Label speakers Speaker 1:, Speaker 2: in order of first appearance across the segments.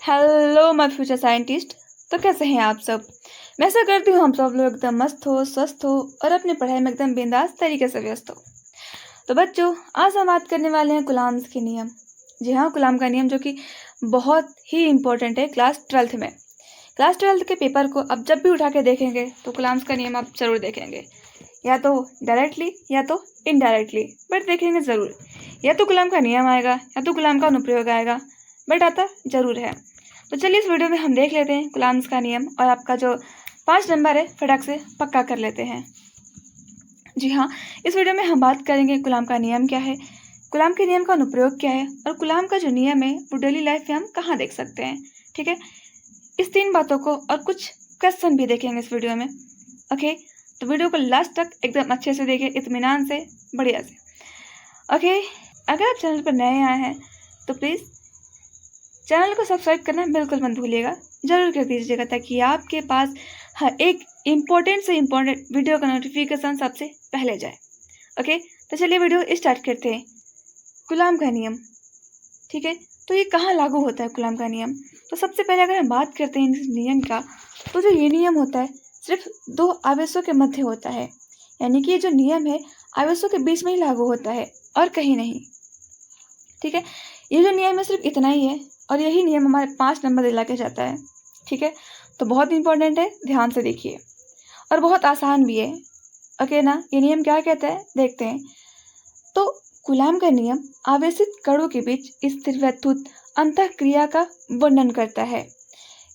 Speaker 1: Hello my future scientist. तो कैसे हैं आप सब। मैं ऐसा करती हूँ हम सब लोग एकदम मस्त हो, स्वस्थ हो और अपनी पढ़ाई में एकदम बिंदास तरीके से व्यस्त हो। तो बच्चों, आज हम बात करने वाले हैं गुलाम्स के नियम। जी हाँ, गुलाम का नियम, जो कि बहुत ही इम्पोर्टेंट है क्लास 12th में। क्लास 12th के पेपर को अब जब भी उठा के देखेंगे तो गुलाम्स का नियम आप जरूर देखेंगे, या तो डायरेक्टली या तो इनडायरेक्टली, बट देखेंगे ज़रूर। या तो गुलाम का नियम आएगा या तो गुलाम का अनुप्रयोग आएगा, बट आता ज़रूर है। तो चलिए इस वीडियो में हम देख लेते हैं गुलाम्स का नियम, और आपका जो 5 नंबर है फटाक से पक्का कर लेते हैं। जी हाँ, इस वीडियो में हम बात करेंगे गुलाम का नियम क्या है, गुलाम के नियम का अनुप्रयोग क्या है, और गुलाम का जो नियम है वो डेली लाइफ में हम कहाँ देख सकते हैं। ठीक है, इस 3 बातों को और कुछ क्वेश्चन भी देखेंगे इस वीडियो में। ओके, तो वीडियो को लास्ट तक एकदम अच्छे से देखें, इत्मीनान से, बढ़िया से। ओके, अगर आप चैनल पर नए आए हैं तो प्लीज़ चैनल को सब्सक्राइब करना बिल्कुल मत भूलिएगा, ज़रूर कर दीजिएगा, ताकि आपके पास हर एक इम्पोर्टेंट से इम्पोर्टेंट वीडियो का नोटिफिकेशन सबसे पहले जाए। ओके, तो चलिए वीडियो स्टार्ट करते हैं। गुलाम का नियम, ठीक है, तो ये कहाँ लागू होता है गुलाम का नियम। तो सबसे पहले अगर हम बात करते हैं इस नियम का, तो जो ये नियम होता है सिर्फ 2 आवेशों के मध्य होता है, यानी कि ये जो नियम है आवेशों के बीच में ही लागू होता है और कहीं नहीं। ठीक है, ये जो नियम है सिर्फ इतना ही है, और यही नियम हमारे 5 नंबर दिला के जाता है। ठीक है, तो बहुत इंपॉर्टेंट है, ध्यान से देखिए, और बहुत आसान भी है। ओके ना, ये नियम क्या कहता है देखते हैं। तो गुलाम का नियम आवेशित कणों के बीच स्थिर वैद्युत अंतःक्रिया का वर्णन करता है।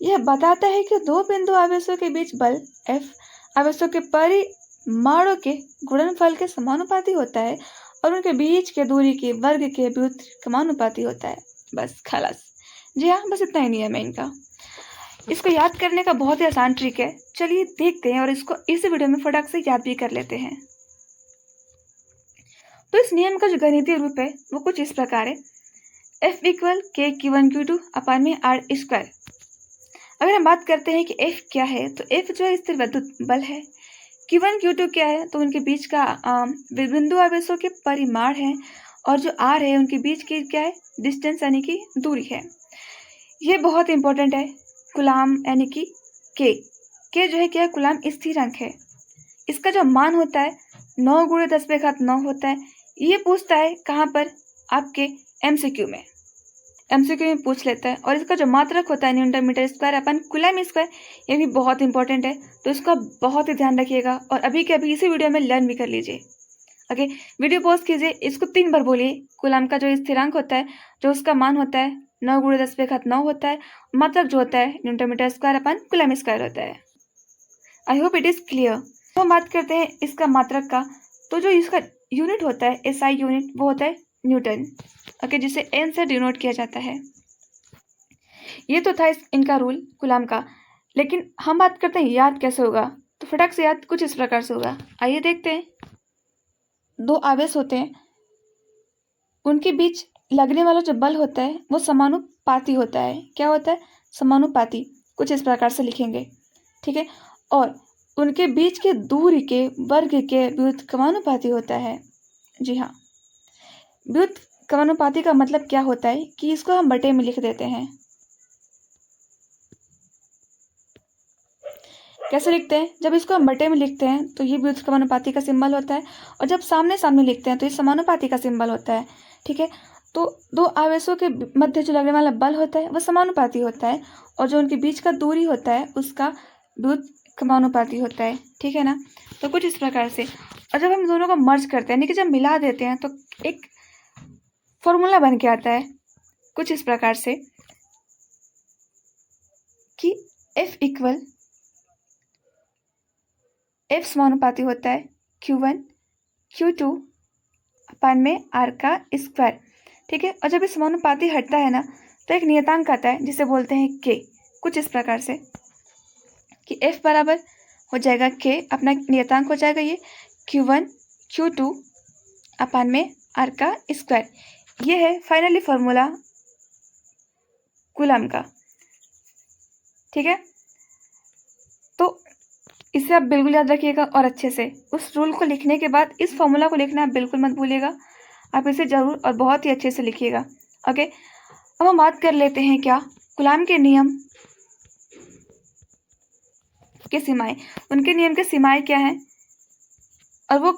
Speaker 1: यह बताता है कि 2 बिंदु आवेशों के बीच बल F आवेशों के परिमाणों के गुणनफल के समानुपाती होता है, और उनके बीच के दूरी के वर्ग के व्युत्क्रमानुपाती होता है। बस खलास। जी हाँ, बस इतना ही नियम है इनका। इसको याद करने का बहुत ही आसान ट्रिक है, चलिए देखते हैं और इसको इस वीडियो में फटाक से याद भी कर लेते हैं। तो इस नियम का जो गणितीय रूप है वो कुछ इस प्रकार है, F इक्वल के Q1 Q2 अपान में R स्क्वायर। अगर हम बात करते हैं कि F क्या है, तो F जो है स्थिर वैद्युत बल है, Q1 Q2 क्या है, तो उनके बीच का बिंदु आवेशों के परिमाण है, और जो R है उनके बीच की क्या है, डिस्टेंस यानी कि दूरी है। ये बहुत इंपॉर्टेंट है। कूलाम यानी कि के जो है क्या है, कूलाम स्थिरांक है। इसका जो मान होता है 9 × 10⁻⁹ होता है। ये पूछता है कहाँ पर, आपके MCQ में पूछ लेता है। और इसका जो मात्रक होता है newton metre square upon coulomb square, ये भी बहुत इंपॉर्टेंट है, तो इसका बहुत ही ध्यान रखिएगा, और अभी के अभी इसी वीडियो में लर्न भी कर लीजिए। ओके, वीडियो पॉज कीजिए, इसको 3 बार बोलिए। कूलम का जो स्थिरांक होता है, जो उसका मान होता है 9 × 10⁻⁹ होता है, मात्रक जो होता है newton metre square upon coulomb square होता है। I hope it is clear. तो हम बात करते हैं इसका मात्रक का, तो जो इसका यूनिट होता है SI यूनिट, वो होता है न्यूटन। ओके, जिसे N से डिनोट किया जाता है। ये तो था इनका रूल कूलम का, लेकिन हम बात करते हैं याद कैसे होगा। तो फटाक से याद कुछ इस प्रकार से होगा, आइए देखते हैं। 2 आवेश होते हैं, उनके बीच लगने वाला जो बल होता है वो समानुपाती होता है। क्या होता है, समानुपाती। कुछ इस प्रकार से लिखेंगे, ठीक है, और उनके बीच के दूरी के वर्ग के व्युत्क्रमानुपाती होता है। जी हाँ, व्युत्क्रमानुपाती का मतलब क्या होता है कि इसको हम बटे में लिख देते हैं। कैसे लिखते हैं, जब इसको हम बटे में लिखते हैं तो ये व्युत्क्रमानुपाती का सिंबल होता है, और जब सामने सामने लिखते हैं तो ये समानुपाती का सिंबल होता है। ठीक है, तो 2 आवेशों के मध्य जो लगने वाला बल होता है वो समानुपाती होता है, और जो उनके बीच का दूरी होता है उसका व्युत्क्रमानुपाती होता है। ठीक है ना, तो कुछ इस प्रकार से। और जब हम दोनों को मर्ज करते हैं, यानी कि जब मिला देते हैं, तो एक फॉर्मूला बन के आता है कुछ इस प्रकार से कि F समानुपाती होता है Q1 Q2 अपान में R का स्क्वायर। ठीक है, और जब ये समानुपाती हटता है ना, तो एक नियतांक आता है जिसे बोलते हैं K। कुछ इस प्रकार से कि F बराबर हो जाएगा K, अपना नियतांक हो जाएगा ये Q1 Q2 अपान में R का स्क्वायर। ये है फाइनली फॉर्मूला कूलम का। ठीक है, तो इसे आप बिल्कुल याद रखिएगा, और अच्छे से उस रूल को लिखने के बाद इस फॉर्मूला को लिखना आप बिल्कुल मत भूलिएगा। आप इसे जरूर और बहुत ही अच्छे से लिखिएगा। ओके, अब हम बात कर लेते हैं क्या, कूलाम के नियम की सीमाएं, उनके नियम की सीमाएं क्या हैं और वो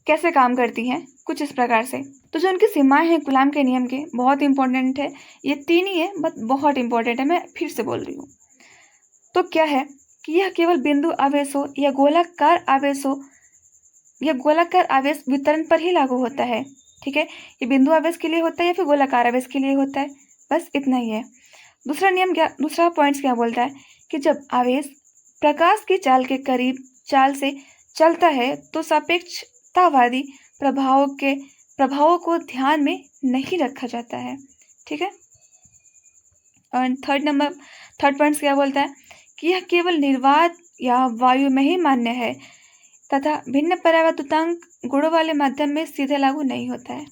Speaker 1: कैसे काम करती हैं, कुछ इस प्रकार से। तो जो उनकी सीमाएं हैं कूलाम के नियम के, बहुत इंपॉर्टेंट है। ये 3 ही है, बट बहुत इंपॉर्टेंट है, मैं फिर से बोल रही हूँ। तो क्या है कि यह केवल बिंदु आवेश हो या गोलाकार आवेश हो या गोलाकार आवेश वितरण पर ही लागू होता है। ठीक है, ये बिंदु आवेश के लिए होता है या फिर गोलाकार आवेश के लिए होता है, बस इतना ही है। दूसरा पॉइंट क्या बोलता है कि जब आवेश प्रकाश की चाल के करीब चाल से चलता है तो सापेक्षतावादी प्रभावों को ध्यान में नहीं रखा जाता है। ठीक है, और थर्ड पॉइंट क्या बोलता है कि यह केवल निर्वात या वायु में ही मान्य है तथा भिन्न परावर्तनांक गुणों वाले माध्यम में सीधे लागू नहीं होता है।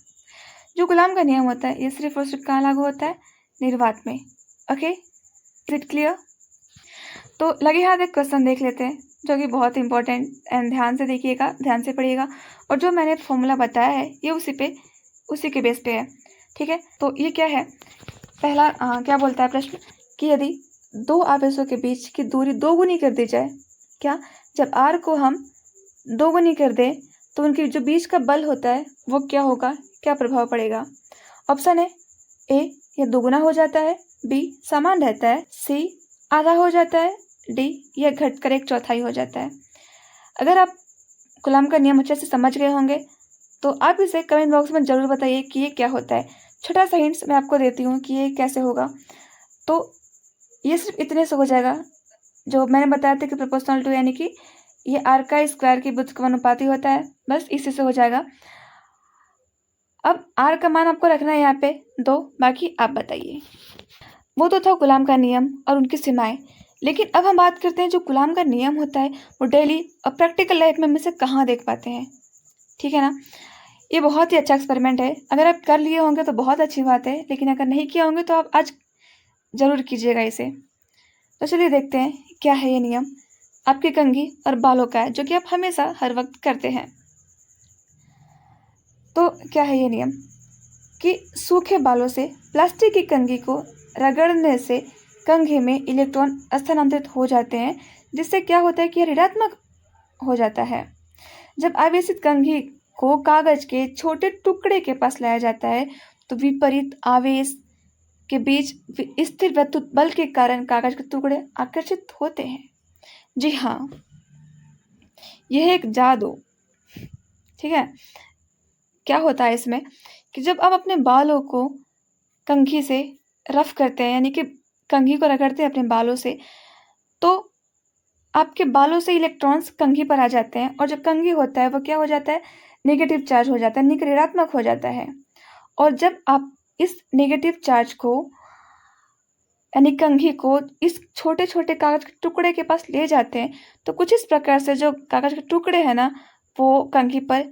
Speaker 1: जो कूलाम का नियम होता है ये सिर्फ और सिर्फ कहाँ लागू होता है, निर्वात में। Okay, is it clear? तो लगे हाथ एक क्वेश्चन देख लेते हैं जो कि बहुत इंपॉर्टेंट एंड ध्यान से देखिएगा, ध्यान से पढ़िएगा, और जो मैंने फॉर्मूला बताया है ये उसी के बेस पे है। ठीक है, तो ये क्या है, पहला क्या बोलता है प्रश्न कि यदि दो आवेशों के बीच की दूरी दोगुनी कर दी जाए, क्या जब r को हम दोगुनी कर दें तो उनके जो बीच का बल होता है वो क्या होगा, क्या प्रभाव पड़ेगा? ऑप्शन है ए, यह दोगुना हो जाता है, बी समान रहता है, सी आधा हो जाता है, डी यह घटकर 1/4 हो जाता है। अगर आप कूलाम का नियम अच्छे से समझ गए होंगे तो आप इसे कमेंट बॉक्स में ज़रूर बताइए कि ये क्या होता है। छोटा सा हिंट्स मैं आपको देती हूँ कि ये कैसे होगा। तो ये सिर्फ इतने से हो जाएगा जो मैंने बताया था कि प्रोपोर्शनल टू, यानी कि ये r का स्क्वायर की व्युत्क्रमानुपाती होता है, बस इसी से हो जाएगा। अब r का मान आपको रखना है यहाँ पे 2, बाकी आप बताइए। वो तो था कूलाम का नियम और उनकी सीमाएं, लेकिन अब हम बात करते हैं जो कूलाम का नियम होता है वो डेली और प्रैक्टिकल लाइफ में हम इसे कहाँ देख पाते हैं। ठीक है ना, ये बहुत ही अच्छा एक्सपेरिमेंट है। अगर आप कर लिए होंगे तो बहुत अच्छी बात है, लेकिन अगर नहीं किया होंगे तो आप आज ज़रूर कीजिएगा इसे। तो चलिए देखते हैं क्या है ये नियम। आपकी कंघी और बालों का है, जो कि आप हमेशा हर वक्त करते हैं। तो क्या है ये नियम कि सूखे बालों से प्लास्टिक की कंघी को रगड़ने से कंघी में इलेक्ट्रॉन स्थानांतरित हो जाते हैं, जिससे क्या होता है कि यह ऋणात्मक हो जाता है। जब आवेशित कंघी को कागज के छोटे टुकड़े के पास लाया जाता है तो विपरीत आवेश के बीच स्थिर विद्युत बल के कारण कागज के टुकड़े आकर्षित होते हैं। जी हाँ, यह एक जादू। ठीक है, क्या होता है इसमें कि जब आप अपने बालों को कंघी से रफ करते हैं, यानी कि कंघी को रगड़ते हैं अपने बालों से, तो आपके बालों से इलेक्ट्रॉन्स कंघी पर आ जाते हैं और जो कंघी होता है वो क्या हो जाता है, नेगेटिव चार्ज हो जाता है, ऋणात्मक हो जाता है। और जब आप इस नेगेटिव चार्ज को यानी कंघी को इस छोटे छोटे कागज के टुकड़े के पास ले जाते हैं तो कुछ इस प्रकार से जो कागज के टुकड़े हैं ना वो कंघी पर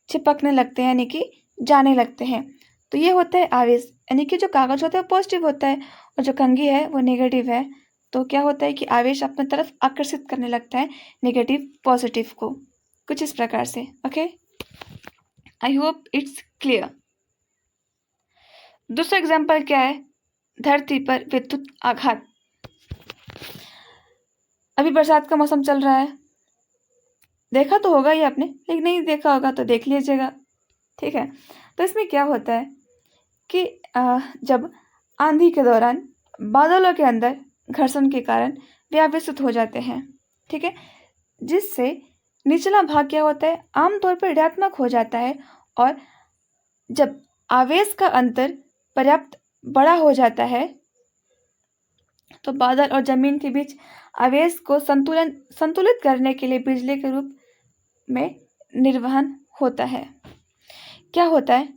Speaker 1: चिपकने लगते हैं, यानी कि जाने लगते हैं। तो ये होता है आवेश, यानी कि जो कागज होता है वो पॉजिटिव होता है और जो कंघी है वो नेगेटिव है। तो क्या होता है कि आवेश अपने तरफ आकर्षित करने लगता है नेगेटिव पॉजिटिव को, कुछ इस प्रकार से। Okay, I hope it's clear. दूसरा एग्जाम्पल क्या है, धरती पर विद्युत आघात। अभी बरसात का मौसम चल रहा है, देखा तो होगा ही आपने, लेकिन नहीं देखा होगा तो देख लीजिएगा। ठीक है, तो इसमें क्या होता है कि जब आंधी के दौरान बादलों के अंदर घर्षण के कारण वे आवेशित हो जाते हैं। ठीक है, जिससे निचला भाग क्या होता है, आमतौर पर ऋणात्मक हो जाता है। और जब आवेश का अंतर पर्याप्त बड़ा हो जाता है तो बादल और जमीन के बीच आवेश को संतुलित करने के लिए बिजली के रूप में निर्वहन होता है। क्या होता है,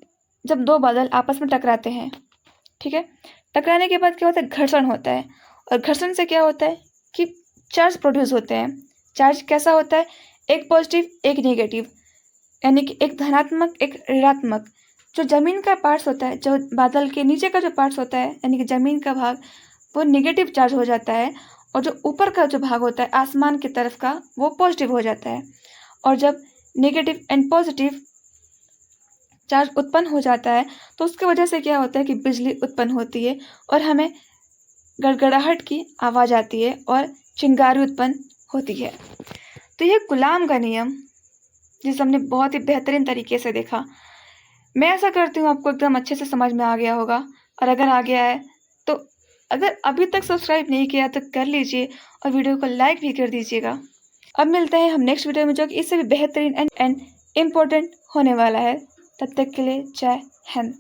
Speaker 1: जब दो बादल आपस में टकराते हैं, ठीक है, टकराने के बाद क्या होता है, घर्षण होता है। और घर्षण से क्या होता है कि चार्ज प्रोड्यूस होते हैं। चार्ज कैसा होता है, एक पॉजिटिव एक नेगेटिव, यानी कि एक धनात्मक एक ऋणात्मक। जो जमीन का पार्ट्स होता है, जो बादल के नीचे का जो पार्ट्स होता है यानी कि जमीन का भाग, वो नेगेटिव चार्ज हो जाता है। और जो ऊपर का जो भाग होता है आसमान की तरफ का, वो पॉजिटिव हो जाता है। और जब नेगेटिव एंड पॉजिटिव चार्ज उत्पन्न हो जाता है तो उसकी वजह से क्या होता है कि बिजली उत्पन्न होती है और हमें गड़गड़ाहट की आवाज़ आती है और चिंगारी उत्पन्न होती है। तो यह गुलाम का नियम, जिसे हमने बहुत ही बेहतरीन तरीके से देखा। मैं ऐसा करती हूँ आपको एकदम अच्छे से समझ में आ गया होगा, और अगर आ गया है तो अगर अभी तक सब्सक्राइब नहीं किया तो कर लीजिए और वीडियो को लाइक भी कर दीजिएगा। अब मिलते हैं हम नेक्स्ट वीडियो में, जो कि इससे भी बेहतरीन एंड इम्पोर्टेंट होने वाला है। तब तक के लिए जय हिंद।